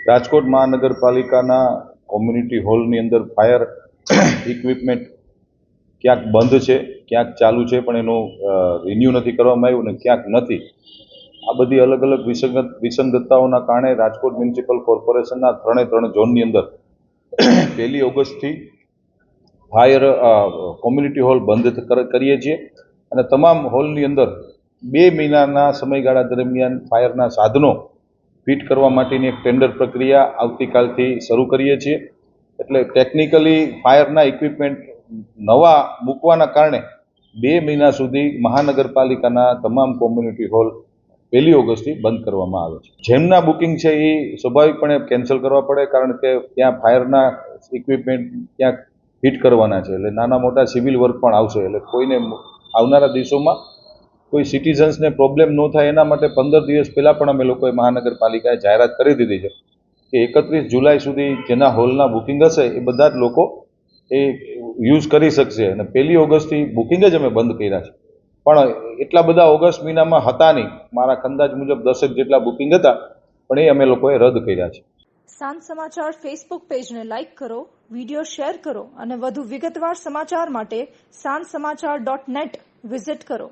રાજકોટ મહાનગરપાલિકાના કોમ્યુનિટી હોલની અંદર fire equipment ક્યાંક બંધ છે, ક્યાંક ચાલુ છે, પણ એનું રિન્યુ નથી કરવામાં આવ્યું ને ક્યાંક નથી. આ બધી અલગ અલગ વિસંગતતાઓના કારણે રાજકોટ મ્યુનિસિપલ કોર્પોરેશનના 3 ઝોનની અંદર 1 ઓગસ્ટથી ફાયર કોમ્યુનિટી હોલ બંધ કરીએ છીએ અને તમામ હોલની અંદર 2 મહિનાના સમયગાળા દરમિયાન ફાયરના સાધનો ફિટ કરવા માટેની એક ટેન્ડર પ્રક્રિયા આવતીકાલથી શરૂ કરીએ છીએ. એટલે ટેકનિકલી ફાયરના ઇક્વિપમેન્ટ નવા મૂકવાના કારણે 2 મહિના સુધી મહાનગરપાલિકાના તમામ કોમ્યુનિટી હોલ 1 ઓગસ્ટથી બંધ કરવામાં આવે છે. જેમના બુકિંગ છે એ સ્વાભાવિકપણે કેન્સલ કરવા પડે, કારણ કે ત્યાં ફાયરના ઇક્વિપમેન્ટ ત્યાં ફિટ કરવાના છે. એટલે નાના મોટા સિવિલ વર્ક પણ આવશે. એટલે કોઈને આવનારા દિવસોમાં કોઈ સિટીઝન્સને પ્રોબ્લેમ ન થાય એના માટે 15 દિવસ પહેલાં પણ અમે લોકોએ મહાનગરપાલિકાએ જાહેરાત કરી દીધી છે કે 31 જુલાઈ સુધી જેના હોલના બુકિંગ હશે એ બધા જ લોકો એ યુઝ કરી શકશે. અને 1 ઓગસ્ટથી બુકિંગ જ અમે બંધ કર્યા છે. પણ એટલા બધા ઓગસ્ટ મહિનામાં હતા નહીં. મારા અંદાજ મુજબ 10 જેટલા બુકિંગ હતા, પણ એ અમે લોકોએ રદ કર્યા છે. સાંજ સમાચાર ફેસબુક પેજને લાઇક કરો, વિડીયો શેર કરો અને વધુ વિગતવાર સમાચાર માટે sanssamachar.net વિઝિટ કરો.